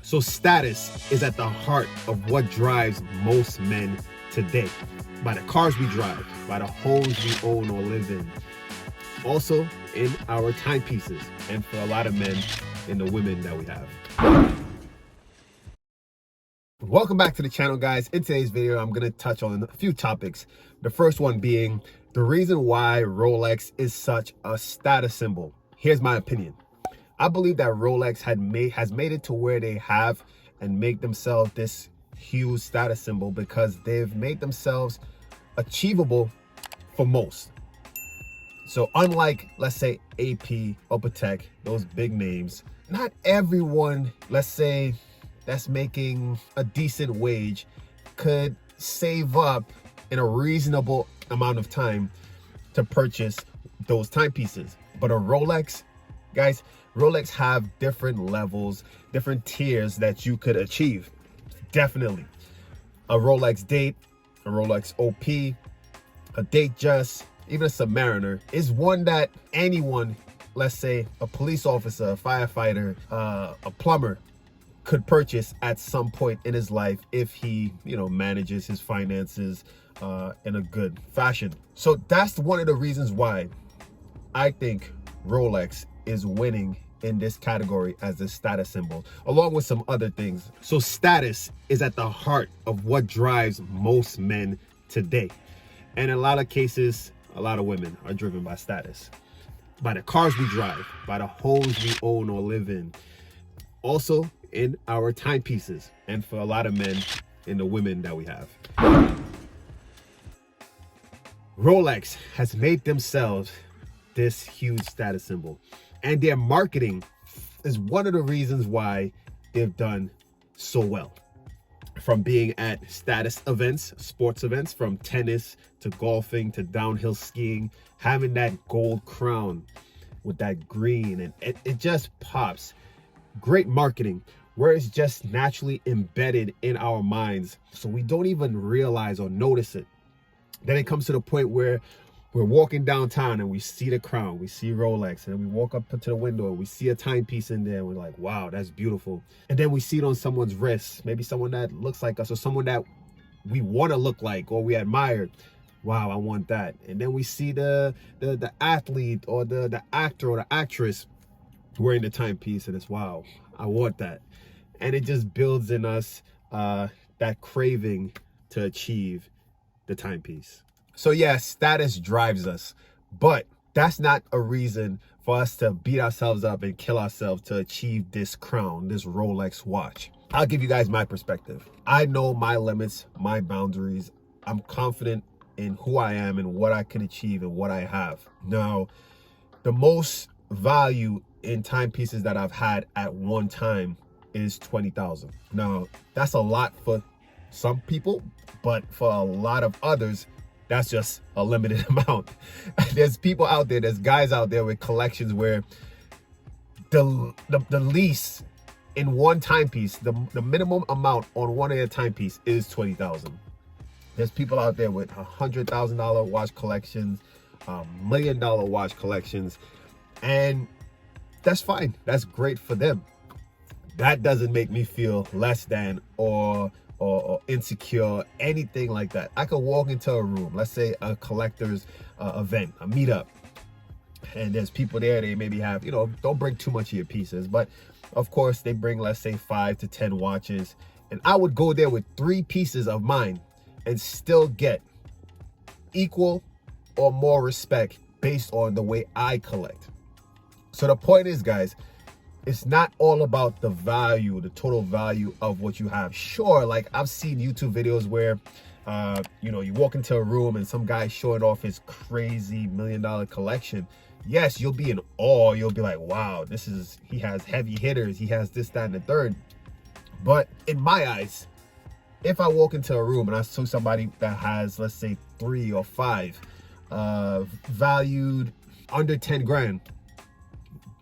So status is at the heart of what drives most men today. By the cars we drive, by the homes we own or live in. Also in our timepieces, and for a lot of men, in the women that we have. Welcome back to the channel, guys. In today's video, I'm going to touch on a few topics. The first one being the reason why Rolex is such a status symbol. Here's my opinion. I believe that Rolex has made it to where they have and make themselves this huge status symbol because they've made themselves achievable for most. So unlike, let's say, AP, Opatec, those big names, not everyone, let's say, that's making a decent wage could save up in a reasonable amount of time to purchase those timepieces. But a Rolex, guys, Rolex have different levels, different tiers that you could achieve. Definitely. A Rolex Date, a Rolex OP, a Datejust, even a Submariner is one that anyone, let's say a police officer, a firefighter, a plumber, could purchase at some point in his life if he, manages his finances in a good fashion. So that's one of the reasons why I think Rolex is winning in this category as a status symbol, along with some other things. So status is at the heart of what drives most men today. And in a lot of cases, a lot of women are driven by status, by the cars we drive, by the homes we own or live in. Also in our timepieces, and for a lot of men, in the women that we have. Rolex has made themselves this huge status symbol, and their marketing is one of the reasons why they've done so well. From being at status events, sports events, from tennis to golfing to downhill skiing, having that gold crown with that green, and it just pops. Great marketing, where it's just naturally embedded in our minds, so we don't even realize or notice it. Then it comes to the point where we're walking downtown and we see the crown, we see Rolex, and then we walk up to the window and we see a timepiece in there and we're like, wow, that's beautiful. And then we see it on someone's wrist, maybe someone that looks like us or someone that we want to look like or we admire. Wow, I want that. And then we see the athlete or the actor or the actress wearing the timepiece, and it's, wow, I want that. And it just builds in us that craving to achieve the timepiece. So yeah, status drives us, but that's not a reason for us to beat ourselves up and kill ourselves to achieve this crown, this Rolex watch. I'll give you guys my perspective. I know my limits, my boundaries. I'm confident in who I am and what I can achieve and what I have. Now, the most value in timepieces that I've had at one time is 20,000. Now, that's a lot for some people, but for a lot of others, that's just a limited amount. There's people out there, there's guys out there with collections where the lease in one timepiece, the minimum amount on one of their timepiece is 20,000. There's people out there with $100,000 watch collections, $1 million watch collections, and that's fine. That's great for them. That doesn't make me feel less than or insecure, anything like that. I could walk into a room, let's say a collector's event, a meetup, and there's people there, they maybe have, don't bring too much of your pieces, but of course they bring, let's say, 5 to 10 watches, and I would go there with 3 pieces of mine and still get equal or more respect based on the way I collect. So the point is, guys, it's not all about the value, the total value of what you have. Sure, like I've seen YouTube videos where, you walk into a room and some guy showing off his crazy $1 million collection. Yes, you'll be in awe. You'll be like, wow, he has heavy hitters. He has this, that, and the third. But in my eyes, if I walk into a room and I see somebody that has, let's say, 3 or 5 valued under 10 grand,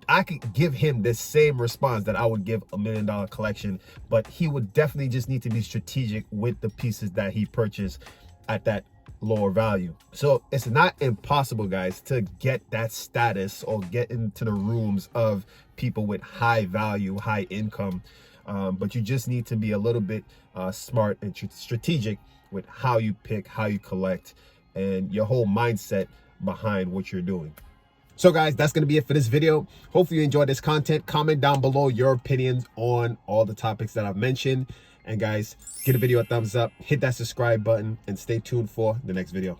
I could give him the same response that I would give a $1 million collection, but he would definitely just need to be strategic with the pieces that he purchased at that lower value. So it's not impossible, guys, to get that status or get into the rooms of people with high value, high income, but you just need to be a little bit smart and strategic with how you pick, how you collect, and your whole mindset behind what you're doing. So guys, that's going to be it for this video. Hopefully you enjoyed this content. Comment down below your opinions on all the topics that I've mentioned. And guys, give the video a thumbs up, hit that subscribe button, and stay tuned for the next video.